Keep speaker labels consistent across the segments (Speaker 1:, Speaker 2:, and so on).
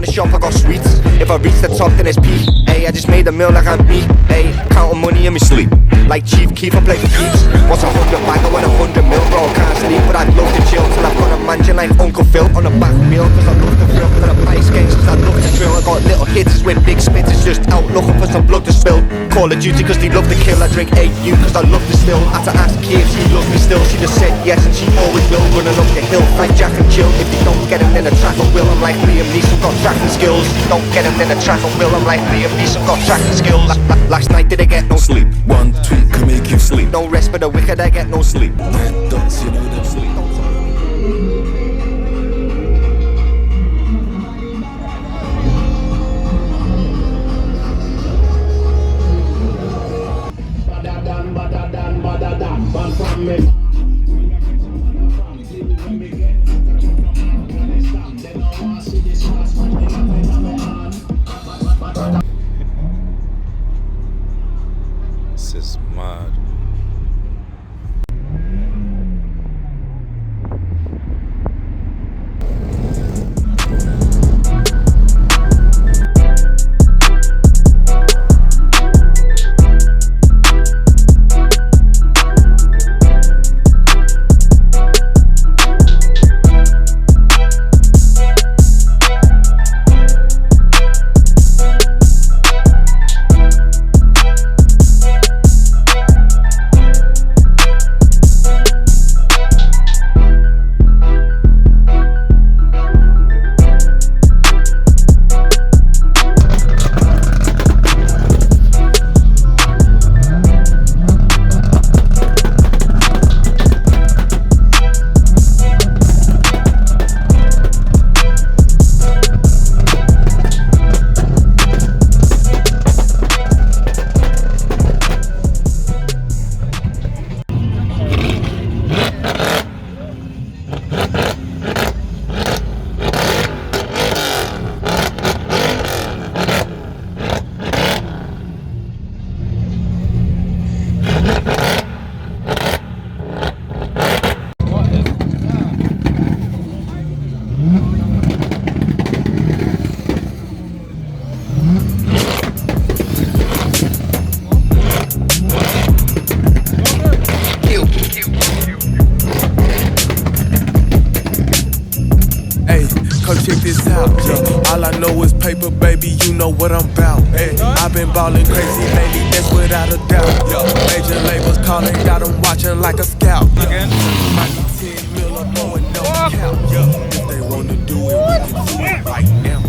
Speaker 1: the shop, I got sweets. If I reach the top, then it's peak. Hey, I just made a meal like I'm me. Hey, counting money in my sleep. Like Chief Keef, I play for keeps. What's 100 bag? I want 100 mil, bro. Can't sleep, but I'd love to chill till I've got a mansion like Uncle Phil on a back meal. Cause I love the thrill. Got a bike games cause I love the drill. I got little hits with big spits. It's just out looking for some blood to spill. Call of Duty cause they love to kill. I drink AU cause I love the still. Had to ask Kay if she loves me still. She just said yes and she always will. Running up the hill like Jack and Jill. If you don't get him in a track I will. I'm like Liam Neeson, got tracking skills. Don't get him in a track I will. I'm like Liam Neeson, got tracking skills. Last night did I get no sleep?
Speaker 2: One tweet can make you sleep.
Speaker 1: No rest for the wicked, I get no sleep.
Speaker 2: Red dots, you know them sleep.
Speaker 3: This is mad.
Speaker 4: Check this out, yeah. All I know is paper, baby, you know what I'm about. Hey, I've been ballin' crazy lately, that's without a doubt. Major labels calling, got them watching like a scout. Again? Might be 10 mil up on no count. If they wanna do it, we can do it right now.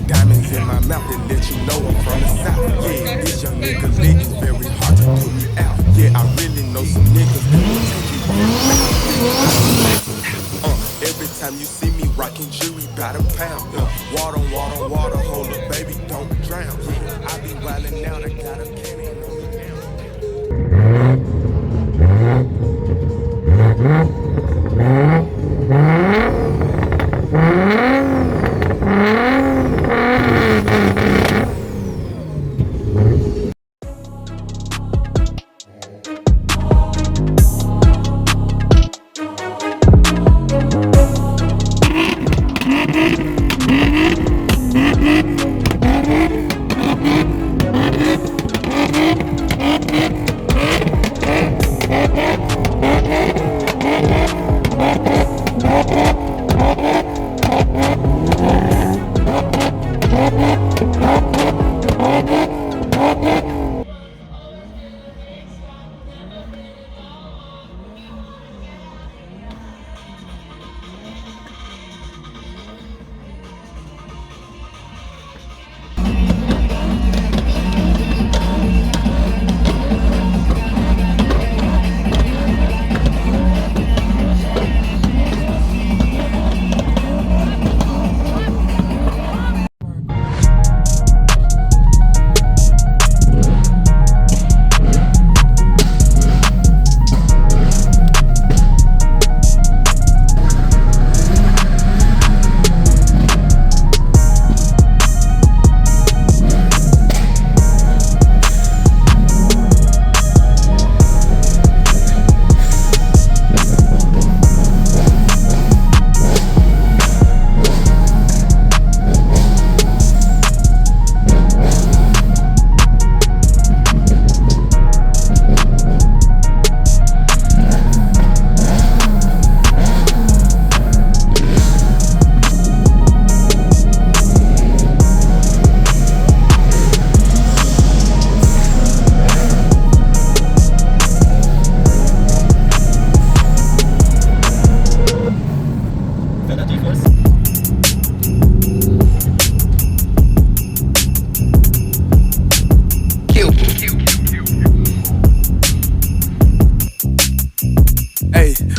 Speaker 4: Diamonds in my mouth, they let you know I'm from the south. Yeah, this young nigga lit is very hard to put me out. Yeah, I really know some niggas that will take you. Every time you see me rockin' jewelry by the pound. Water, water, water, hold up, baby, don't drown. I be wildin' out, I got a cannon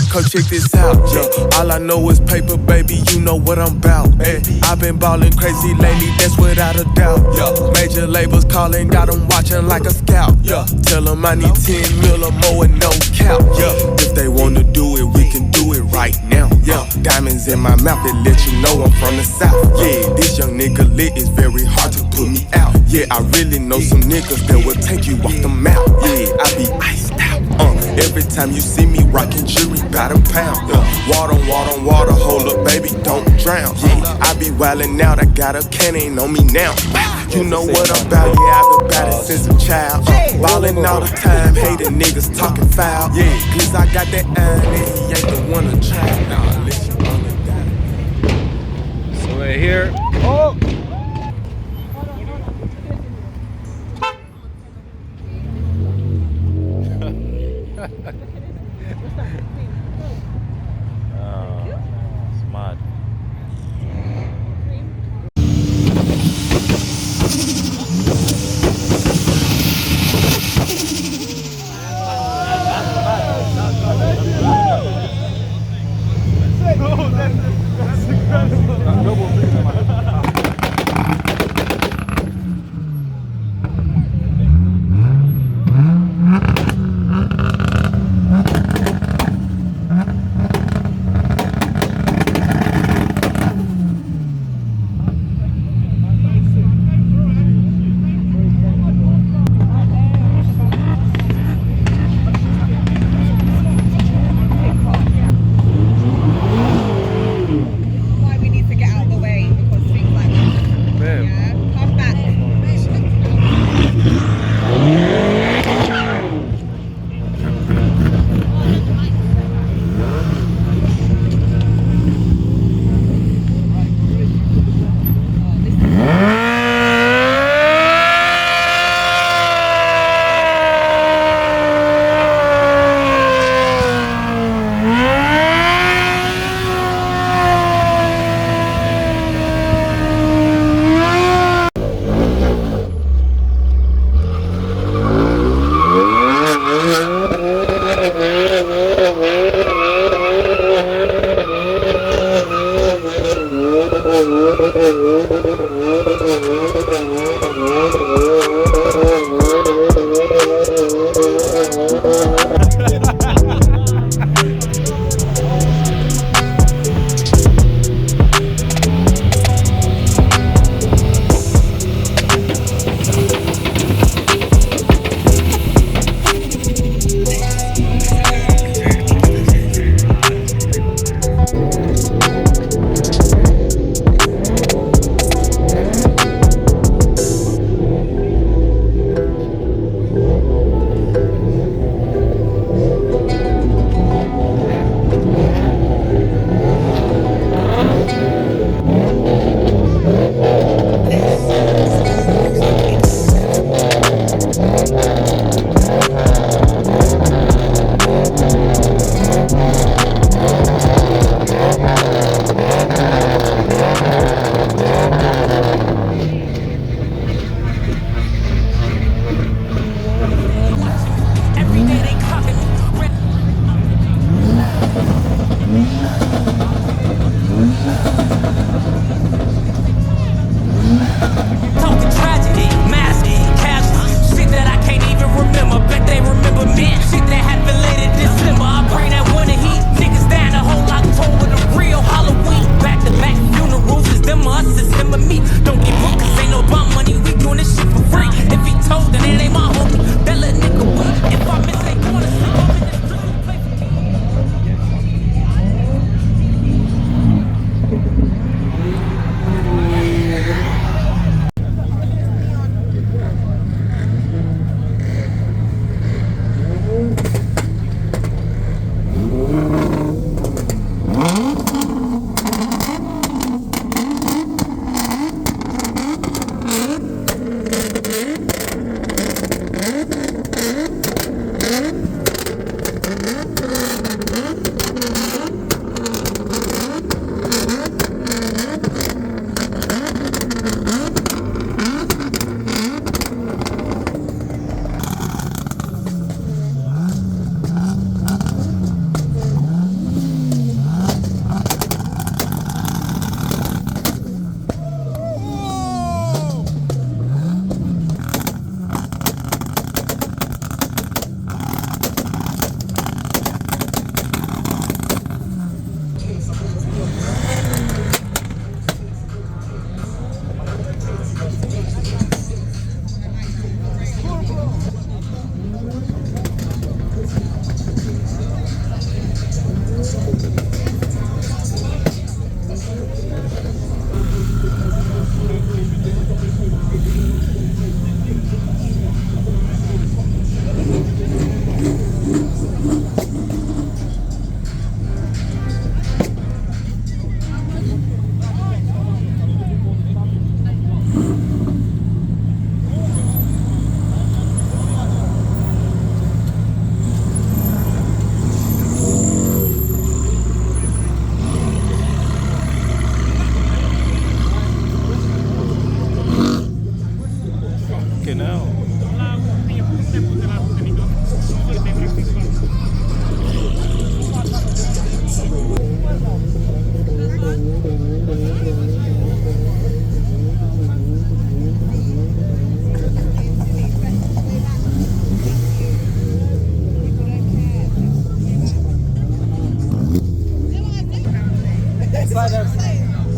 Speaker 4: Come check this out, yeah. All I know is paper, baby, you know what I'm about. I've been ballin' crazy lately, that's without a doubt. Yeah. Major labels calling, got them watching like a scout. Yeah. Tell them I need 10 mil or more and no cap. Yeah. If they wanna do it, we can do it right now. Yeah. Diamonds in my mouth, it let you know I'm from the south. Yeah, this young nigga lit is very hard to put me out. Yeah, I really know some niggas that will take you off the map. Yeah, I be iced out. Every time you see me rockin' jewelry by the pound. Water on water on water, hold up, baby, don't drown. Yeah, I be wildin' out, I got a cannon on me now. You know what I'm about, yeah, I've been about it since a child. Ballin' all the time, hatin' niggas talking foul. Yeah, cause I got that iron and he ain't the one to try. Nah, listen,
Speaker 3: So we're here. Oh! It's mad.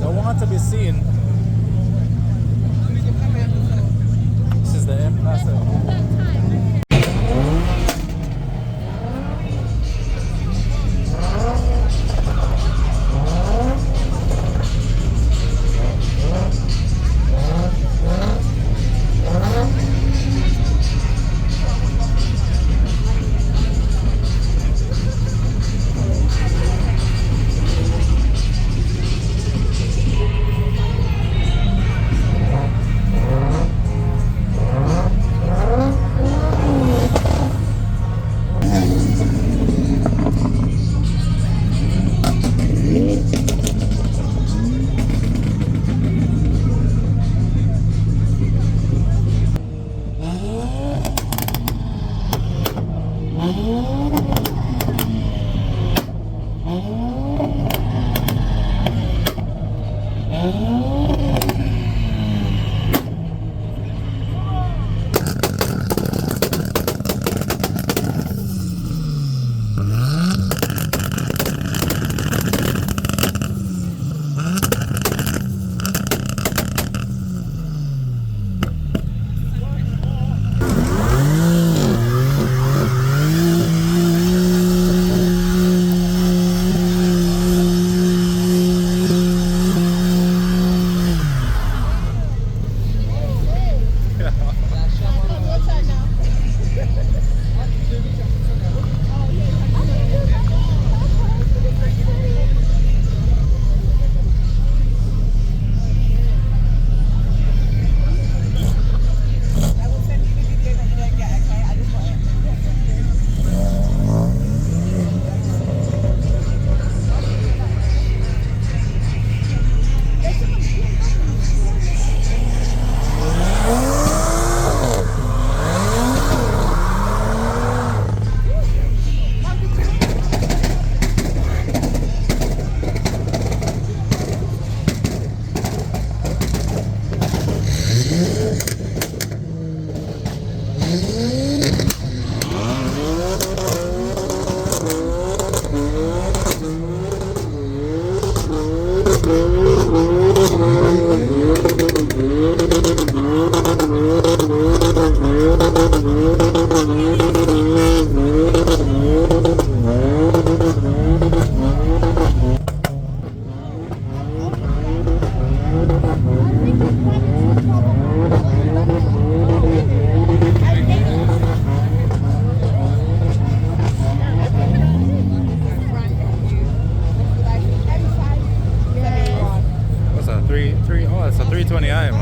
Speaker 3: Don't want to be seen. This is the M Class. What's that? 320i.